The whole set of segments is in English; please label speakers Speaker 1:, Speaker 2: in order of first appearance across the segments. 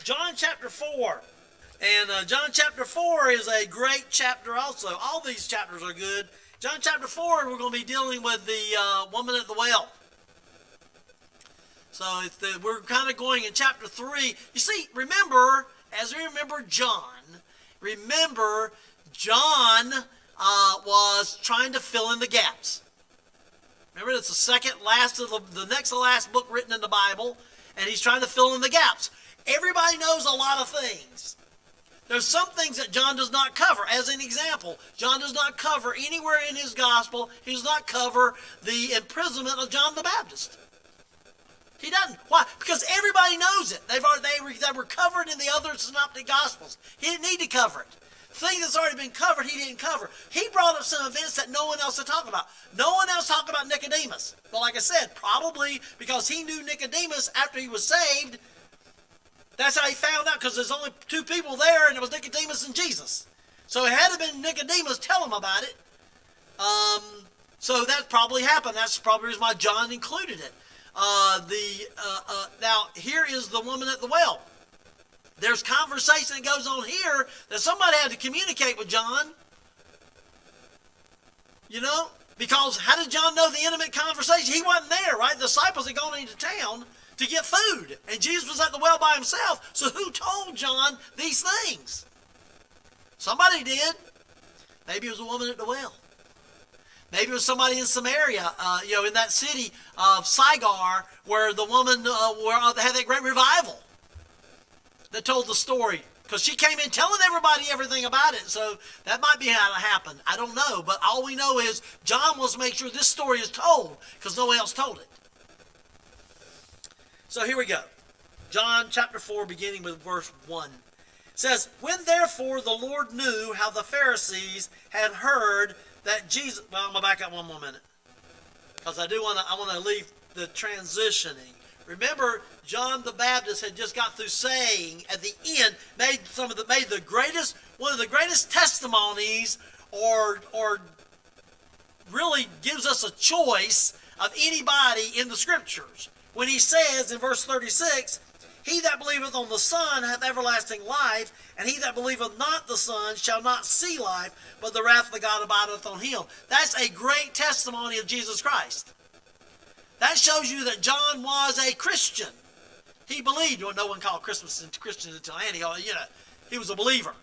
Speaker 1: John chapter 4. And John chapter 4 is a great chapter also. All these chapters are good. John chapter 4, we're going to be dealing with the woman at the well. So we're kind of going in chapter 3. You see, remember, as we remember John was trying to fill in the gaps. Remember, it's the second last of the next to last book written in the Bible, and he's trying to fill in the gaps. Everybody knows a lot of things. There's some things that John does not cover. As an example, John does not cover anywhere in his gospel, he does not cover the imprisonment of John the Baptist. He doesn't. Why? Because everybody knows it. They were covered in the other synoptic gospels. He didn't need to cover it. Thing that's already been covered, he didn't cover. He brought up some events that no one else had talked about. No one else talked about Nicodemus. But like I said, probably because he knew Nicodemus after he was saved. That's how he found out, because there's only two people there, and it was Nicodemus and Jesus. So it had to have been Nicodemus tell him about it. So that probably happened. That's probably the reason why John included it. Now, here is the woman at the well. There's conversation that goes on here that somebody had to communicate with John. You know? Because how did John know the intimate conversation? He wasn't there, right? The disciples had gone into town to get food. And Jesus was at the well by himself. So who told John these things? Somebody did. Maybe it was a woman at the well. Maybe it was somebody in Samaria, in that city of Sigar, where the woman they had that great revival that told the story. Because she came in telling everybody everything about it. So that might be how it happened. I don't know. But all we know is John wants to make sure this story is told because no one else told it. So here we go. John chapter 4, beginning with verse 1. It says, "When therefore the Lord knew how the Pharisees had heard that Jesus..." Well, I'm going to back up one more minute. Because I want to leave the transitioning. Remember, John the Baptist had just got through saying at the end, made one of the greatest testimonies, or really gives us a choice of anybody in the scriptures. When he says in verse 36, "He that believeth on the Son hath everlasting life, and he that believeth not the Son shall not see life, but the wrath of God abideth on him." That's a great testimony of Jesus Christ. That shows you that John was a Christian. He believed. No one called Christians until Antioch. He was a believer.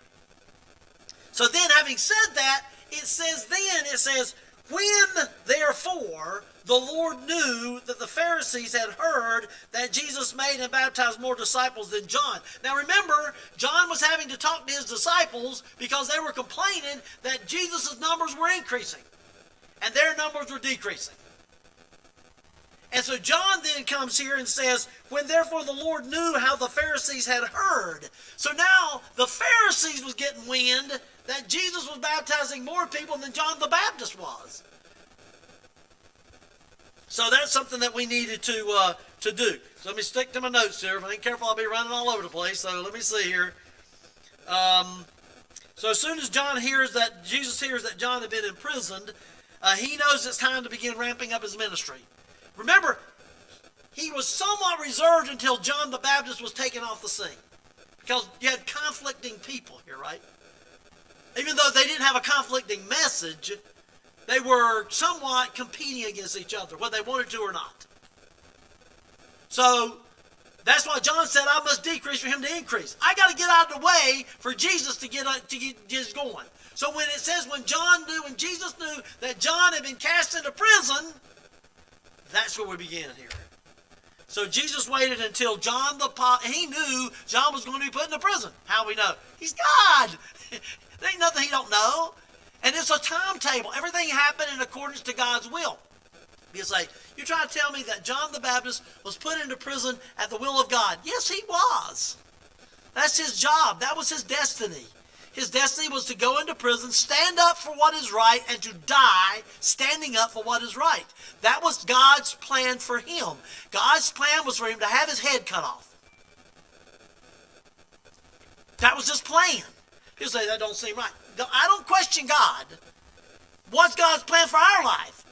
Speaker 1: So then, having said that, it says, "When therefore the Lord knew that the Pharisees had heard that Jesus made and baptized more disciples than John." Now remember, John was having to talk to his disciples because they were complaining that Jesus' numbers were increasing and their numbers were decreasing. And so John then comes here and says, "When therefore the Lord knew how the Pharisees had heard." So now the Pharisees was getting wind that Jesus was baptizing more people than John the Baptist was. So that's something that we needed to do. So let me stick to my notes here. If I ain't careful, I'll be running all over the place. So let me see here. So as soon as Jesus hears that John had been imprisoned, he knows it's time to begin ramping up his ministry. Remember, he was somewhat reserved until John the Baptist was taken off the scene. Because you had conflicting people here, right? Even though they didn't have a conflicting message, they were somewhat competing against each other, whether they wanted to or not. So that's why John said, "I must decrease for him to increase." I got to get out of the way for Jesus to get going. So when it says when Jesus knew that John had been cast into prison, that's where we begin here. So Jesus waited until he knew John was going to be put into prison. How we know? He's God. There ain't nothing he don't know. And it's a timetable. Everything happened in accordance to God's will. You say, "You're trying to tell me that John the Baptist was put into prison at the will of God." Yes, he was. That's his job. That was his destiny. His destiny was to go into prison, stand up for what is right, and to die standing up for what is right. That was God's plan for him. God's plan was for him to have his head cut off. That was his plan. He'll say, "That don't seem right." I don't question God. What's God's plan for our life?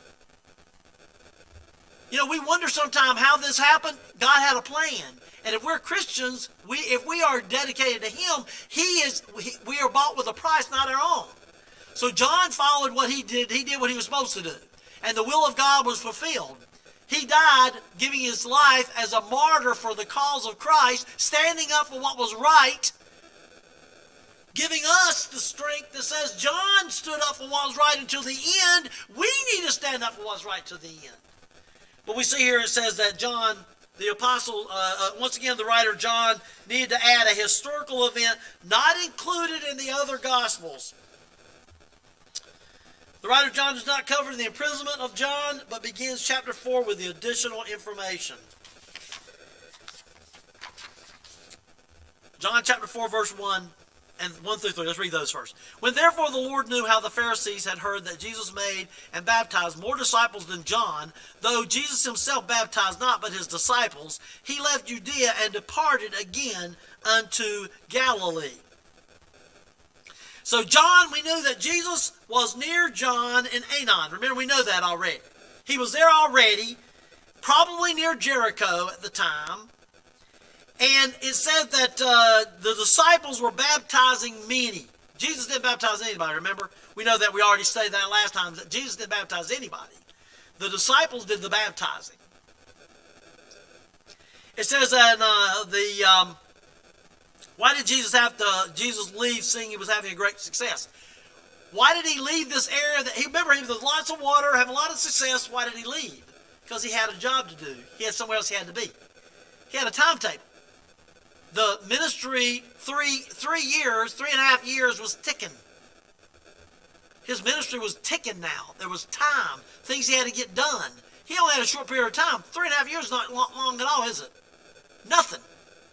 Speaker 1: You know, we wonder sometimes how this happened. God had a plan. And if we're Christians, if we are dedicated to Him, we are bought with a price, not our own. So John followed what he did. He did what he was supposed to do. And the will of God was fulfilled. He died giving his life as a martyr for the cause of Christ, standing up for what was right, giving us the strength that says John stood up for what was right until the end. We need to stand up for what's right to the end. But we see here it says that John, the apostle, once again the writer John needed to add a historical event not included in the other Gospels. The writer John does not cover the imprisonment of John, but begins chapter 4 with the additional information. John chapter 4 verse 1 and 1 through 3. Let's read those first. When therefore the Lord knew how the Pharisees had heard that Jesus made and baptized more disciples than John, though Jesus himself baptized not but his disciples, he left Judea and departed again unto Galilee. So John, we knew that Jesus was near John in Aenon. Remember, we know that already. He was there already, probably near Jericho at the time. And it said that the disciples were baptizing many. Jesus didn't baptize anybody, remember? We know that. We already stated that last time, that Jesus didn't baptize anybody. The disciples did the baptizing. It says that why did Jesus leave seeing he was having a great success? Why did he leave this area? Remember, there was lots of water, having a lot of success. Why did he leave? Because he had a job to do. He had somewhere else he had to be. He had a timetable. The ministry, 3.5 years was ticking. His ministry was ticking now. There was time, things he had to get done. He only had a short period of time. 3.5 years is not long at all, is it? Nothing.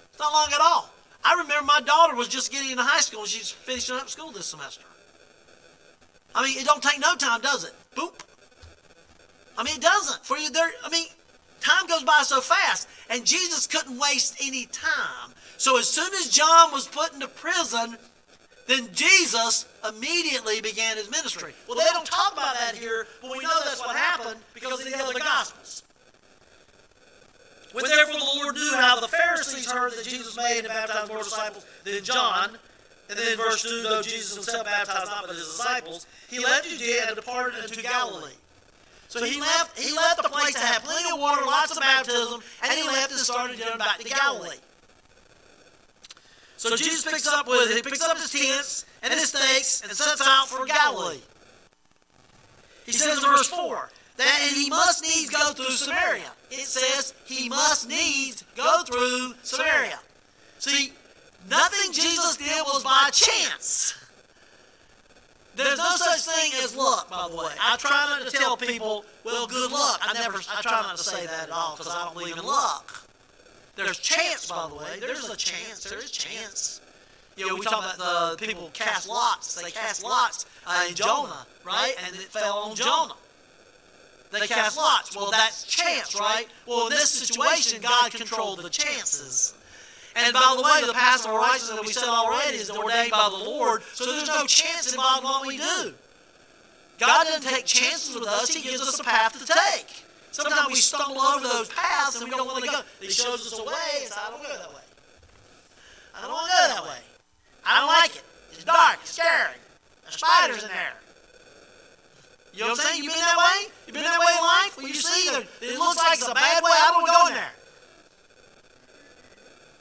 Speaker 1: It's not long at all. I remember my daughter was just getting into high school and she's finishing up school this semester. I mean, it don't take no time, does it? Boop. I mean, it doesn't. For you there, I mean, time goes by so fast, and Jesus couldn't waste any time. So as soon as John was put into prison, then Jesus immediately began his ministry. Well, they don't talk about that here, but we know that's what happened because of the other Gospels. When therefore the Lord knew how the Pharisees heard that Jesus made and baptized more disciples than John, and then verse 2, though Jesus himself baptized not but his disciples, he left Judea and departed into Galilee. So he left the place that had plenty of water, lots of baptism, and he left and started going back to Galilee. So Jesus picks up his tents and his stakes and sets out for Galilee. He says in verse 4, that he must needs go through Samaria. It says he must needs go through Samaria. See, nothing Jesus did was by chance. There's no such thing as luck, by the way. I try not to tell people, well, good luck. I try not to say that at all because I don't believe in luck. There's chance, by the way. There's a chance. There is chance. You know, we talk about the people cast lots. They cast lots in Jonah, right? And it fell on Jonah. They cast lots. Well, that's chance, right? Well, in this situation, God controlled the chances. And by the way, the path of righteousness that we said already is ordained by the Lord, so there's no chance involved in what we do. God doesn't take chances with us. He gives us a path to take. Sometimes we stumble over those paths and we don't want to go. He shows us a way and says, I don't want to go that way. I don't want to go that way. I don't like it. It's dark. It's scary. There's spiders in there. You know what I'm saying? You've been that way? You've been that way in life? When you see that it looks like it's a bad way, I don't want to go in there.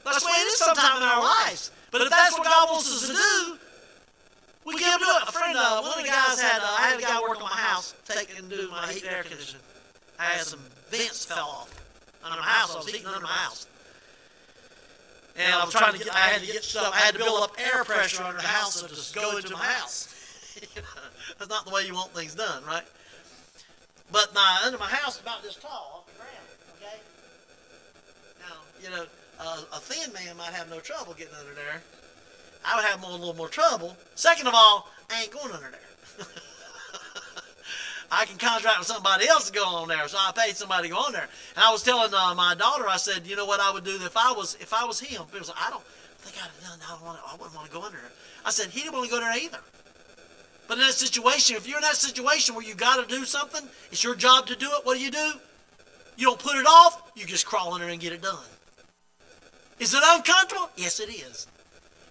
Speaker 1: That's the way it is sometime in our lives. But if that's what God wants us to do, we can do it. A friend, one of the guys I had a guy work on my house, taking and do my heat and air conditioning. I had some vents fell off under my house. I was heating under my house. And I was trying to I had to build up air pressure under the house to just go into my house. That's not the way you want things done, right? But under my house is about this tall off the ground, okay? Now, you know, a thin man might have no trouble getting under there. I would have a little more trouble. Second of all, I ain't going under there. I can contract with somebody else to go on there, so I paid somebody to go on there. And I was telling my daughter, I said, you know what I would do if I was him? People said, I wouldn't want to go under there. I said, he didn't want to go there either. But in that situation, if you're in that situation where you got to do something, it's your job to do it. What do? You don't put it off. You just crawl in there and get it done. Is it uncomfortable? Yes, it is.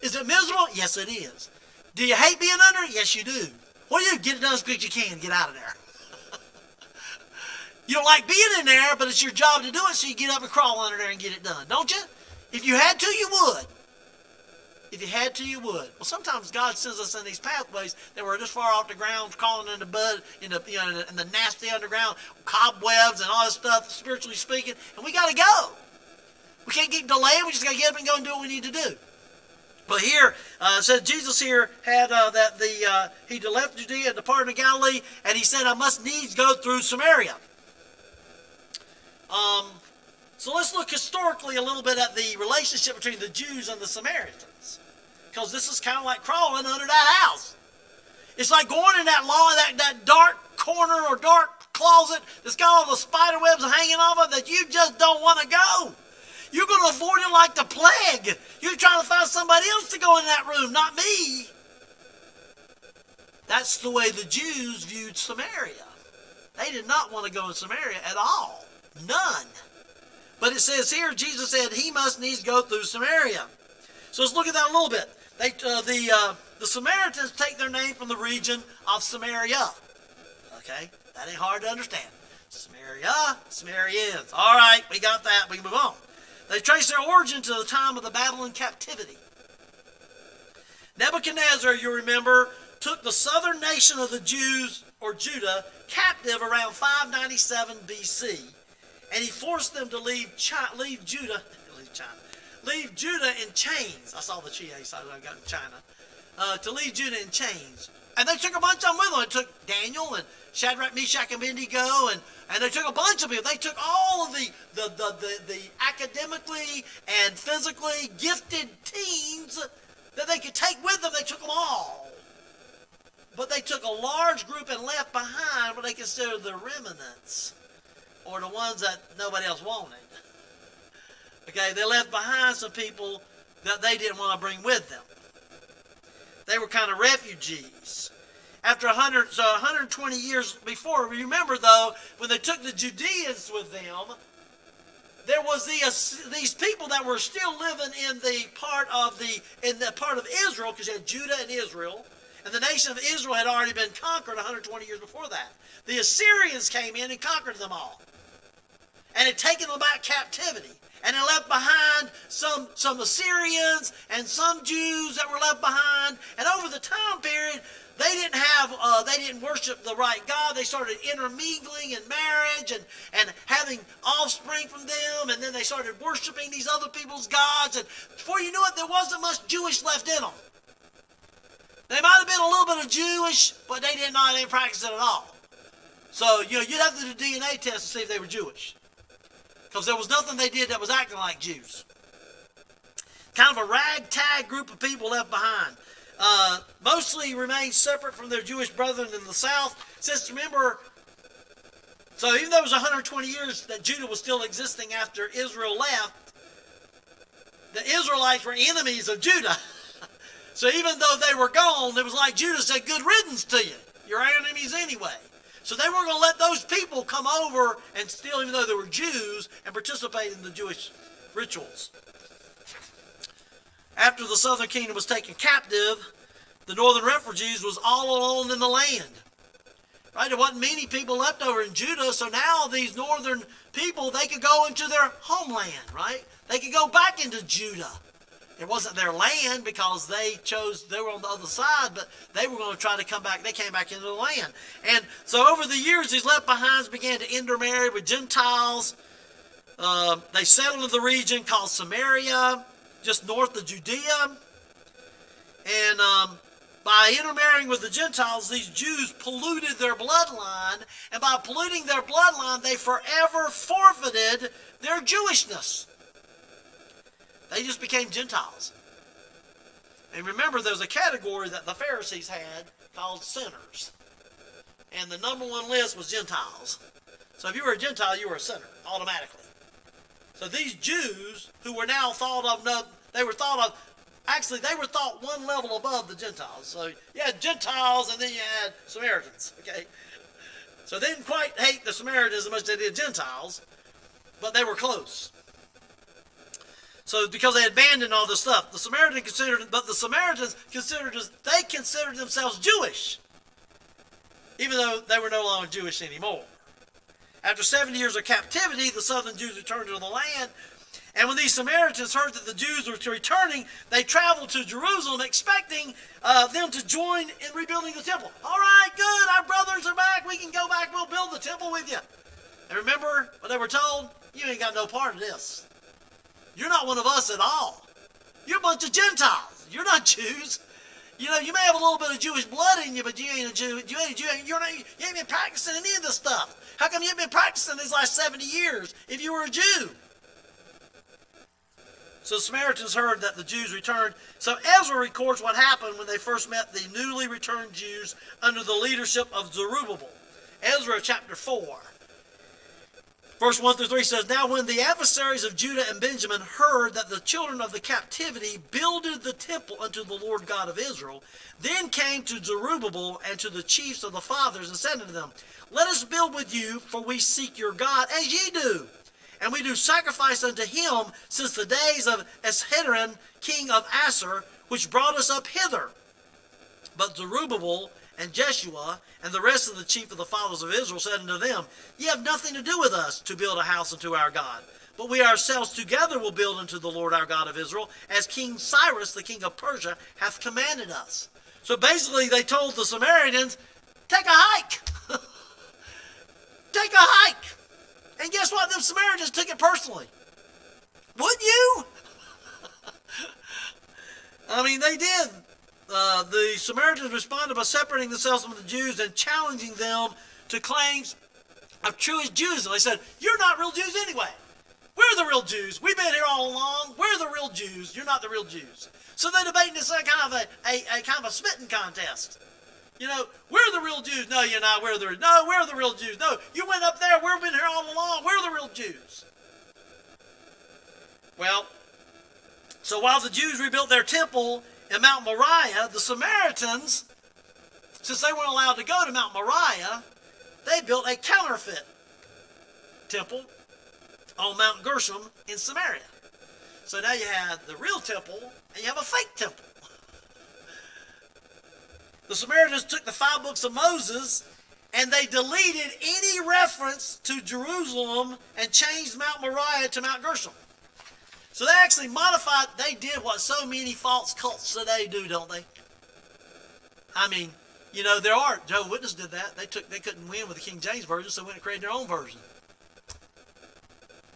Speaker 1: Is it miserable? Yes, it is. Do you hate being under it? Yes, you do. What do you do? Get it done as quick as you can. Get out of there. You don't like being in there, but it's your job to do it, so you get up and crawl under there and get it done, don't you? If you had to, you would. If you had to, you would. Well, sometimes God sends us in these pathways that we're this far off the ground, crawling in the mud, in the nasty underground, cobwebs and all this stuff, spiritually speaking, and we got to go. We can't keep delaying. We just got to get up and go and do what we need to do. But here, it says Jesus here had he left Judea and departed to Galilee, and he said, I must needs go through Samaria. So let's look historically a little bit at the relationship between the Jews and the Samaritans. Because this is kind of like crawling under that house. It's like going in that dark corner or dark closet that's got all the spider webs hanging off it that you just don't want to go. You're going to avoid it like the plague. You're trying to find somebody else to go in that room, not me. That's the way the Jews viewed Samaria. They did not want to go in Samaria at all. None. But it says here, Jesus said he must needs go through Samaria. So let's look at that a little bit. The Samaritans take their name from the region of Samaria. Okay, that ain't hard to understand. Samaria, Samaritans. All right, we got that. We can move on. They trace their origin to the time of the Babylon captivity. Nebuchadnezzar, you remember, took the southern nation of the Jews, or Judah, captive around 597 BC. And he forced them to leave Judah in chains. I saw the Chie side when I got in China. To leave Judah in chains. And they took a bunch of them with them. They took Daniel and Shadrach, Meshach, and Abednego, and they took a bunch of people. They took all of the academically and physically gifted teens that they could take with them. They took them all. But they took a large group and left behind what they considered the remnants, or the ones that nobody else wanted. Okay, they left behind some people that they didn't want to bring with them. They were kind of refugees. After 120 years before, remember though, when they took the Judeans with them, there was these people that were still living in the part of Israel, because you had Judah and Israel, and the nation of Israel had already been conquered 120 years before that. The Assyrians came in and conquered them all, and had taken them back captivity. And they left behind some Assyrians and some Jews that were left behind. And over the time period, they didn't worship the right God. They started intermingling in marriage and having offspring from them. And then they started worshiping these other people's gods. And before you knew it, there wasn't much Jewish left in them. They might have been a little bit of Jewish, but they didn't practice it at all. So you'd have to do a DNA test to see if they were Jewish. Because there was nothing they did that was acting like Jews. Kind of a ragtag group of people left behind. Mostly remained separate from their Jewish brethren in the south. Since remember, so even though it was 120 years that Judah was still existing after Israel left, the Israelites were enemies of Judah. So even though they were gone, it was like Judah said, good riddance to you. You're our enemies anyway. So they weren't going to let those people come over and still, even though they were Jews, and participate in the Jewish rituals. After the southern kingdom was taken captive, the northern refugees was all alone in the land. Right? There wasn't many people left over in Judah, so now these northern people, they could go into their homeland, right? They could go back into Judah. It wasn't their land because they were on the other side, but they were going to try to come back. They came back into the land. And so over the years, these left behinds began to intermarry with Gentiles. They settled in the region called Samaria, just north of Judea. And by intermarrying with the Gentiles, these Jews polluted their bloodline. And by polluting their bloodline, they forever forfeited their Jewishness. They just became Gentiles. And remember, there's a category that the Pharisees had called sinners. And the number one list was Gentiles. So if you were a Gentile, you were a sinner, automatically. So these Jews, who were now thought of one level above the Gentiles. So you had Gentiles and then you had Samaritans, okay? So they didn't quite hate the Samaritans as much as they did Gentiles. but they were close. So because they had abandoned all this stuff, the Samaritans considered themselves Jewish, even though they were no longer Jewish anymore. After 70 years of captivity, the southern Jews returned to the land. And when these Samaritans heard that the Jews were returning, they traveled to Jerusalem expecting them to join in rebuilding the temple. All right, good, our brothers are back. We can go back. We'll build the temple with you. And remember what they were told? You ain't got no part of this. You're not one of us at all. You're a bunch of Gentiles. You're not Jews. You know, you may have a little bit of Jewish blood in you, but you ain't a Jew. You ain't a Jew. You ain't been practicing any of this stuff. How come you ain't been practicing these last 70 years if you were a Jew? So the Samaritans heard that the Jews returned. So Ezra records what happened when they first met the newly returned Jews under the leadership of Zerubbabel. Ezra chapter 4. Verse 1 through 3 says, Now when the adversaries of Judah and Benjamin heard that the children of the captivity builded the temple unto the Lord God of Israel, then came to Zerubbabel and to the chiefs of the fathers and said unto them, Let us build with you, for we seek your God as ye do. And we do sacrifice unto him since the days of Esarhaddon, king of Assur, which brought us up hither. But Zerubbabel and Jeshua and the rest of the chief of the fathers of Israel said unto them, Ye have nothing to do with us to build a house unto our God, but we ourselves together will build unto the Lord our God of Israel, as King Cyrus, the king of Persia, hath commanded us. So basically they told the Samaritans, take a hike. Take a hike. And guess what? Them Samaritans took it personally. Wouldn't you? I mean, they did. The Samaritans responded by separating themselves from the Jews and challenging them to claims of true Judaism. They said, you're not real Jews anyway. We're the real Jews. We've been here all along. We're the real Jews. You're not the real Jews. So they're debating this kind of a spitting contest. You know, we're the real Jews. No, you're not. We're the real Jews. No, you went up there. We've been here all along. We're the real Jews. Well, so while the Jews rebuilt their temple in Mount Moriah, the Samaritans, since they weren't allowed to go to Mount Moriah, they built a counterfeit temple on Mount Gershom in Samaria. So now you have the real temple and you have a fake temple. The Samaritans took the 5 books of Moses and they deleted any reference to Jerusalem and changed Mount Moriah to Mount Gershom. So they actually modified, they did what so many false cults today do, don't they? I mean, you know, there are, Jehovah's Witnesses did that. They couldn't win with the King James Version, so they went and created their own version.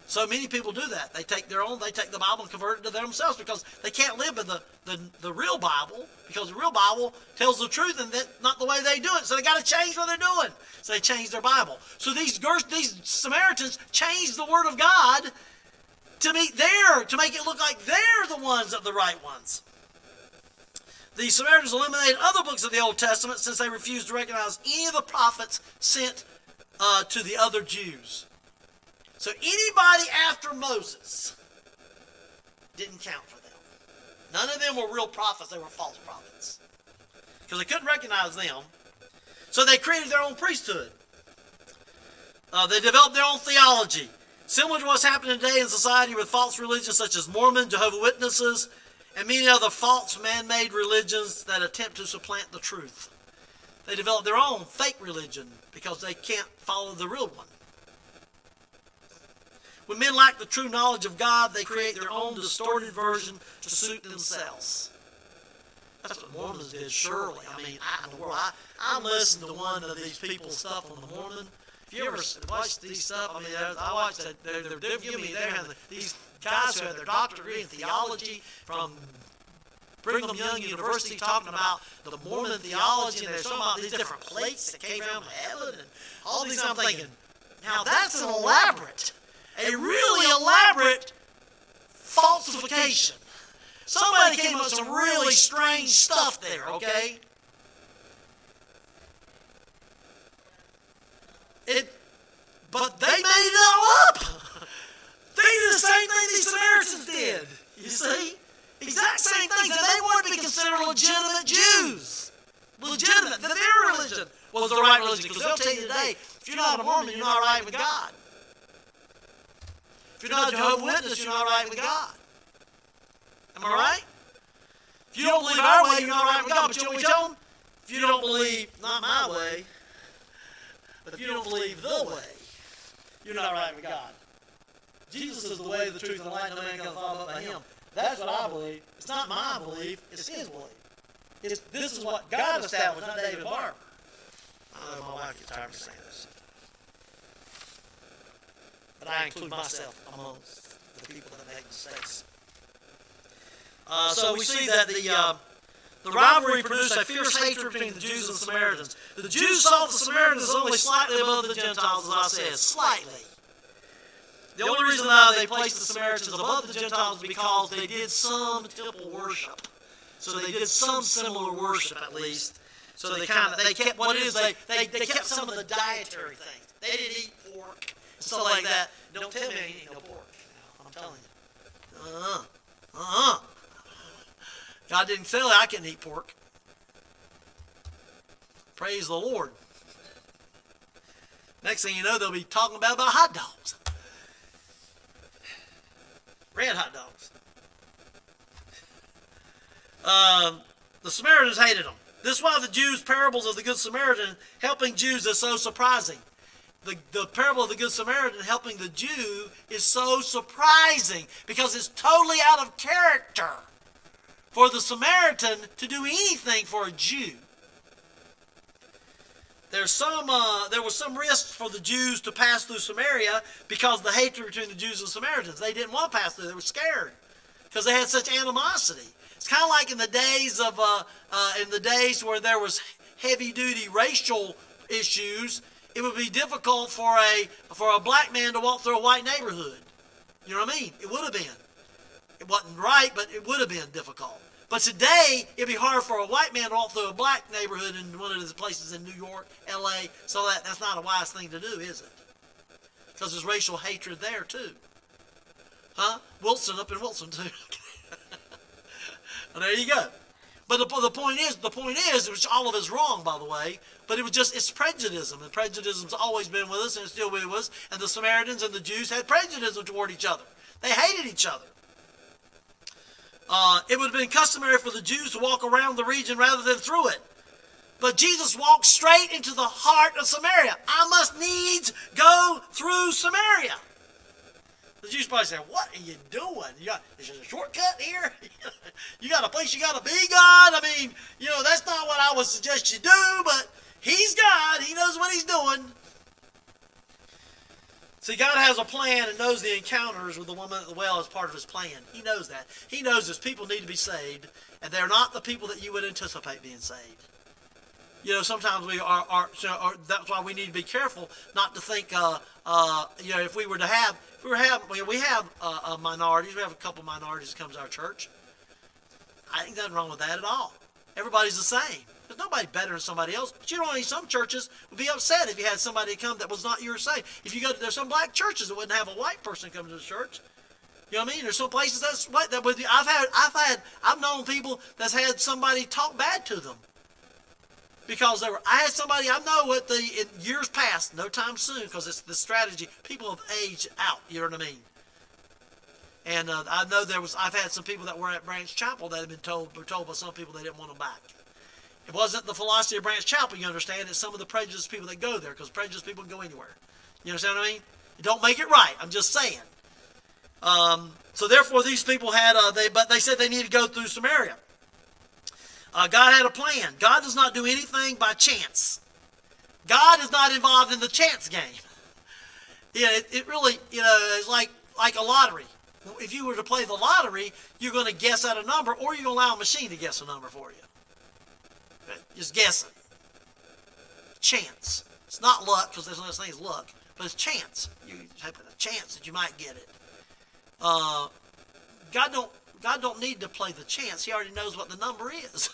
Speaker 1: So many people do that. They take the Bible and convert it to themselves because they can't live by the real Bible, because the real Bible tells the truth and that's not the way they do it. So they got to change what they're doing. So they changed their Bible. So these Samaritans changed the Word of God to make it look like they're the ones that are the right ones. The Samaritans eliminated other books of the Old Testament since they refused to recognize any of the prophets sent to the other Jews. So anybody after Moses didn't count for them. None of them were real prophets. They were false prophets. Because they couldn't recognize them. So they created their own priesthood. They developed their own theology. Similar to what's happening today in society with false religions such as Mormon, Jehovah's Witnesses, and many other false man-made religions that attempt to supplant the truth. They developed their own fake religion because they can't follow the real one. When men lack the true knowledge of God, they create their own distorted version to suit themselves. That's what Mormons did, surely. I mean, I listened to one of these people's stuff on the Mormon. If you ever watch these stuff, I mean, I watched that. They're giving me these guys who have their doctorate degree in theology from Brigham Young University talking about the Mormon theology, and they're talking about these different plates that came down from heaven and all these. I'm thinking, now that's a really elaborate falsification. Somebody came up with some really strange stuff there, okay? But they made it all up. They did the same thing these Samaritans did. You see? Exact same things. And they wanted to be considered legitimate Jews. Legitimate. That their religion was the right religion. Because they'll tell you today, if you're not a Mormon, you're not right with God. If you're not a Jehovah's Witness, you're not right with God. Am I right? If you don't believe our way, you're not right with God. But you know what we tell them? If you don't believe, not my way, but if you don't believe the way, you're not right with God. Jesus is the way, the truth, and the light. No man can follow but by him. That's what I believe. It's not my belief. It's his belief. This is what God established, not David Barber. I know my wife gets tired of saying this. But I include myself amongst the people that make mistakes. So we see that the rivalry produced a fierce hatred between the Jews and the Samaritans. The Jews saw the Samaritans only slightly above the Gentiles, as I said, slightly. The only reason they placed the Samaritans above the Gentiles was because they did some temple worship. So they did some similar worship, at least. So they kept what it is. They kept some of the dietary things. They didn't eat pork and stuff like that. Don't tell me I ain't eating no pork. I'm telling you. God didn't tell you I couldn't eat pork. Praise the Lord. Next thing you know, they'll be talking about hot dogs. Red hot dogs. The Samaritans hated them. This is why the Jews' parables of the Good Samaritan helping Jews is so surprising. The parable of the Good Samaritan helping the Jew is so surprising because it's totally out of character for the Samaritan to do anything for a Jew. There was some risk for the Jews to pass through Samaria because of the hatred between the Jews and Samaritans. They didn't want to pass through. They were scared because they had such animosity. It's kind of like in the days where there was heavy-duty racial issues. It would be difficult for a black man to walk through a white neighborhood. You know what I mean? It would have been. It wasn't right, but it would have been difficult. But today, it'd be hard for a white man to walk through a black neighborhood in one of those places in New York, L.A., so that's not a wise thing to do, is it? Because there's racial hatred there, too. Huh? Wilson, up in Wilson, too. Well, there you go. But the point is, which all of it's wrong, by the way, but it's prejudice. And prejudice's always been with us, and it's still with us. And the Samaritans and the Jews had prejudice toward each other. They hated each other. It would have been customary for the Jews to walk around the region rather than through it. But Jesus walked straight into the heart of Samaria. I must needs go through Samaria. The Jews probably say, what are you doing? Is there a shortcut here? You got a place you got to be, God? I mean, that's not what I would suggest you do, but he's God. He knows what he's doing. See, God has a plan and knows the encounters with the woman at the well as part of his plan. He knows that. He knows his people need to be saved, and they're not the people that you would anticipate being saved. Sometimes we are that's why we need to be careful not to think, if we have minorities. We have a couple minorities that comes to our church. I think nothing wrong with that at all. Everybody's the same. There's nobody better than somebody else. But some churches would be upset if you had somebody come that was not your same. If you go, there's some black churches that wouldn't have a white person come to the church. You know what I mean? There's some places that would be. I've known people that's had somebody talk bad to them because I had somebody I know in years past, no time soon, because it's the strategy. People have aged out. You know what I mean? And I know I've had some people that were at Branch Chapel that were told by some people they didn't want them back. It wasn't the philosophy of Branch Chapel, you understand. It's some of the prejudiced people that go there, because prejudiced people can go anywhere. You understand what I mean? It don't make it right. I'm just saying. So therefore, these people had, but they said they needed to go through Samaria. God had a plan. God does not do anything by chance. God is not involved in the chance game. It really, is like a lottery. If you were to play the lottery, you're going to guess at a number, or you're going to allow a machine to guess a number for you. Just guessing. Chance. It's not luck, because there's no such thing as luck, but it's chance. You're hoping a chance that you might get it. God don't need to play the chance. He already knows what the number is.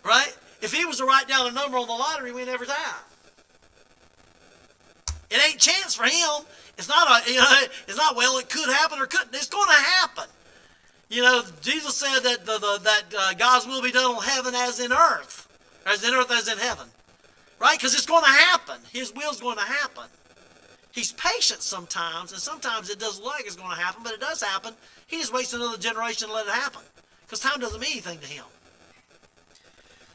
Speaker 1: Right? If he was to write down a number on the lottery, we'd every time. It ain't chance for him. It's not it could happen or couldn't. It's going to happen. Jesus said that God's will be done on heaven as in earth. As in earth as in heaven. Right? Because it's going to happen. His will's going to happen. He's patient sometimes, and sometimes it doesn't look like it's going to happen, but it does happen. He just waits another generation to let it happen, because time doesn't mean anything to him.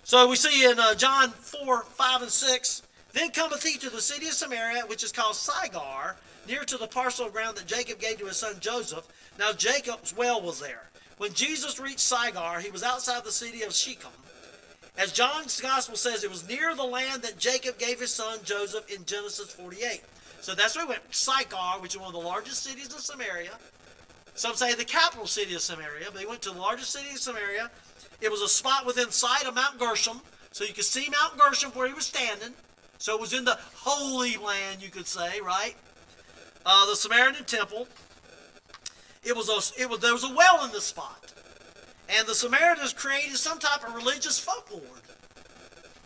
Speaker 1: So we see in John 4, 5, and 6, then cometh he to the city of Samaria, which is called Sychar, near to the parcel of ground that Jacob gave to his son Joseph. Now Jacob's well was there. When Jesus reached Sychar, he was outside the city of Shechem. As John's gospel says, it was near the land that Jacob gave his son Joseph in Genesis 48. So that's where he went. Sychar, which is one of the largest cities of Samaria. Some say the capital city of Samaria, but he went to the largest city of Samaria. It was a spot within sight of Mount Gershom, so you could see Mount Gershom where he was standing. So it was in the Holy Land, you could say, right? The Samaritan temple. There was a well in this spot, and the Samaritans created some type of religious folklore,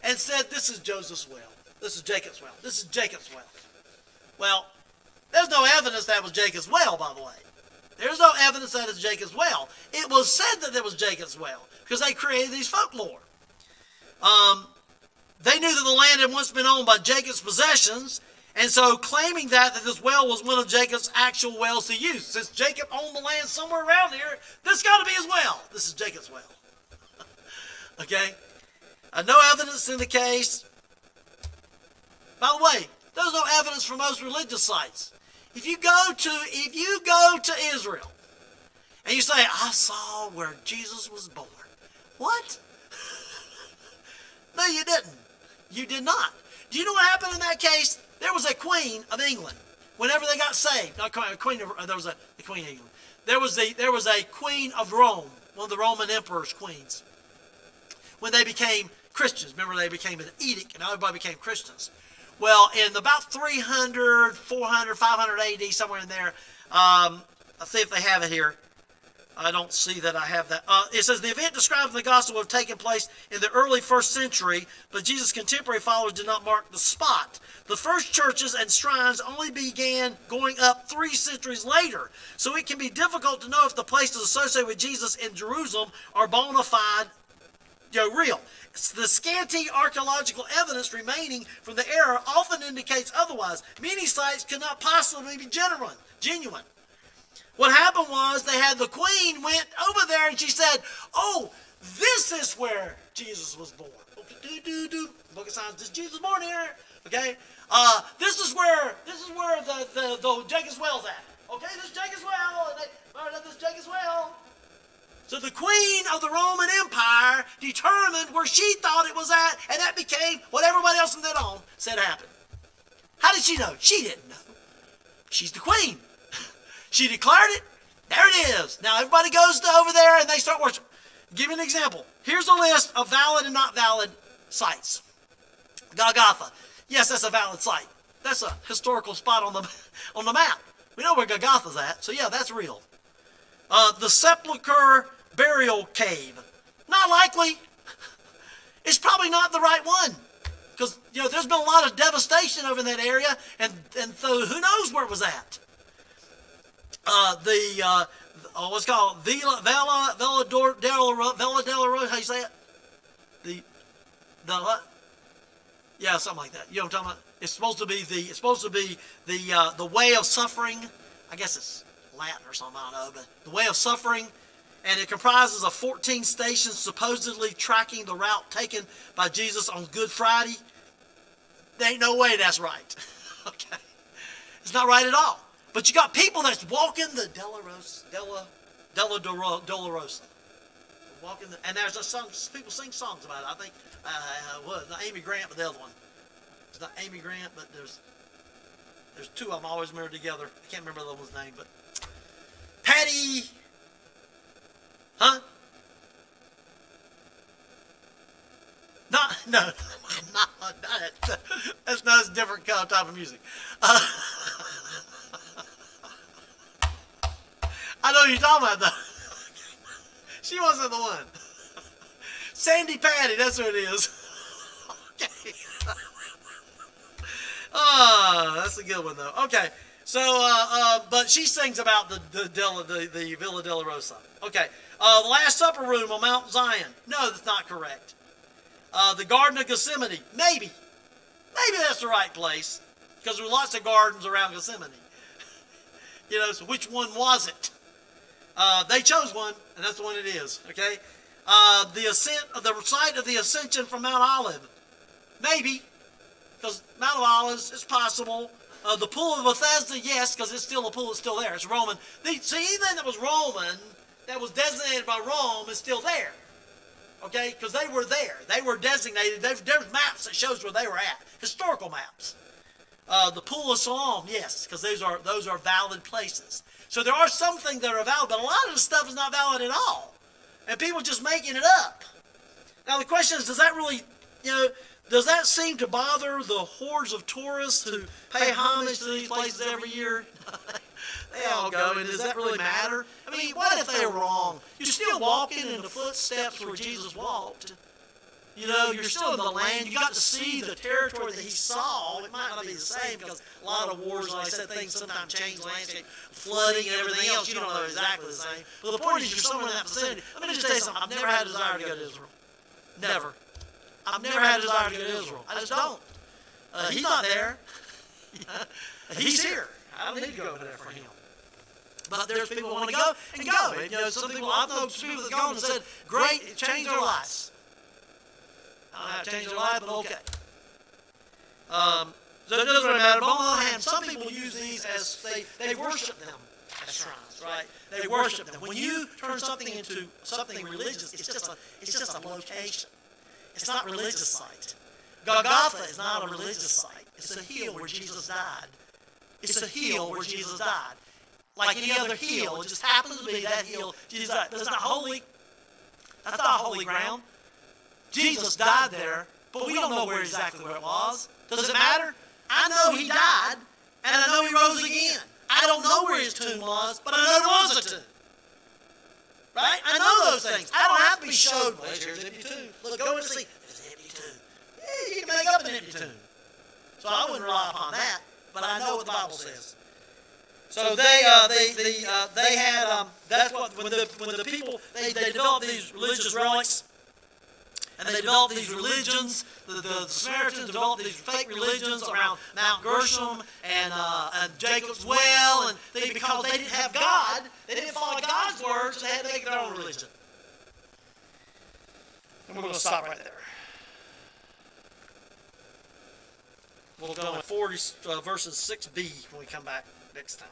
Speaker 1: and said, "This is Joseph's well. This is Jacob's well. This is Jacob's well." Well, there's no evidence that was Jacob's well, by the way. There's no evidence that it's Jacob's well. It was said that it was Jacob's well, because they created these folklore. They knew that the land had once been owned by Jacob's possessions, and so claiming that this well was one of Jacob's actual wells to use. Since Jacob owned the land somewhere around here, this got to be his well. This is Jacob's well. Okay? No evidence in the case. By the way, there's no evidence for most religious sites. If you go to Israel and you say, "I saw where Jesus was born," what? No, you didn't. You did not. Do you know what happened in that case? There was a queen of England. Whenever they got saved, not a queen. There was a queen of England. There was a queen of Rome, one of the Roman emperor's queens. When they became Christians, remember they became an edict, and everybody became Christians. Well, in about 300, 400, 500 AD, somewhere in there, I'll see if they have it here. I don't see that I have that. It says, the event described in the gospel would have taken place in the early 1st century, but Jesus' contemporary followers did not mark the spot. The first churches and shrines only began going up 3 centuries later, so it can be difficult to know if the places associated with Jesus in Jerusalem are bona fide, real. The scanty archaeological evidence remaining from the era often indicates otherwise. Many sites could not possibly be genuine. What happened was they had the queen went over there and she said, "Oh, this is where Jesus was born." Book of Signs, is Jesus born here? Okay. This is where the Jacob's well's at. Okay, this is Jacob's well. This is Jacob's well. So the queen of the Roman Empire determined where she thought it was at, and that became what everybody else from then on said happened. How did she know? She didn't know. She's the queen. She declared it. There it is. Now everybody goes over there and they start worshiping. Give you an example. Here's a list of valid and not valid sites. Golgotha. Yes, that's a valid site. That's a historical spot on the map. We know where Golgotha's at, so yeah, that's real. The sepulchre burial cave. Not likely. It's probably not the right one. Because, there's been a lot of devastation over in that area, and so who knows where it was at. What's called Villa della Rosa, how you say it? The what? Yeah, something like that. You know what I'm talking about? It's supposed to be the way of suffering. I guess it's Latin or something, I don't know, but the way of suffering, and it comprises of 14 stations supposedly tracking the route taken by Jesus on Good Friday. There ain't no way that's right. Okay, it's not right at all. But you got people that's walking the Della Dolorosa. Walking and there's a song, people sing songs about it. I think, not Amy Grant, but the other one. It's not Amy Grant, but there's 2 of them always married together. I can't remember the other one's name, but Patty, huh? No, that's not a different type of music. I know who you're talking about, though. She wasn't the one. Sandy Patty, that's who it is. Okay. That's a good one, though. Okay, so, but she sings about the Villa della Rosa. Okay, the Last Supper room on Mount Zion. No, that's not correct. The Garden of Gethsemane. Maybe that's the right place. Because there were lots of gardens around Gethsemane. So which one was it? They chose one, and that's the one it is. Okay, the site of the ascension from Mount Olive, maybe, because Mount of Olives is possible. The pool of Bethesda, yes, because it's still a pool. It's still there. It's Roman. See, anything that was Roman, that was designated by Rome, is still there. Okay, because they were there. They were designated. There's maps that shows where they were at. Historical maps. The pool of Siloam, yes, because those are valid places. So there are some things that are valid, but a lot of the stuff is not valid at all, and people are just making it up. Now the question is, does that really, does that seem to bother the hordes of tourists who pay homage to these places every year? They all go, and does that really matter? I mean, what if they were wrong? You're still walking in the footsteps where Jesus walked. You're still in the land. You got to see the territory that he saw. It might not be the same because a lot of wars, like I said, things sometimes change the landscape, flooding and everything else. You don't know exactly the same. But the point is, you're somewhere in that vicinity. Let me just tell you something. I've never had a desire to go to Israel. Never. I've never had a desire to go to Israel. I just don't. He's not there. He's here. I don't need to go over there for him. But there's people who want to go and go. And, some people, I've known some people that have gone and said, great, it changed their lives. I don't have to change their life, but okay. So it doesn't really matter. But on the other hand, some people use these as they worship them as shrines, right? They worship them. When you turn something into something religious, it's just a location. It's not a religious site. Golgotha is not a religious site. It's a hill where Jesus died. It's a hill where Jesus died. Like any other hill, it just happens to be that hill Jesus died. That's not holy. That's not holy ground. Jesus died there, but we don't know exactly where it was. Does it matter? I know he died, and I know he rose again. I don't know where his tomb was, but I know there was a tomb. Right? I know those things. I don't have to be showed, well, here's an empty tomb. Look, go and see. There's an empty tomb. Yeah, you can make up an empty tomb. So I wouldn't rely upon that, but I know what the Bible says. So they had, that's what, when the people, they developed these religious relics, and they developed these religions. The Samaritans developed these fake religions around Mount Gershom and Jacob's well, and because they didn't have God, they didn't follow God's words, so they had to make their own religion. And we're going to stop right there. We'll go in 40 verses 6b when we come back next time.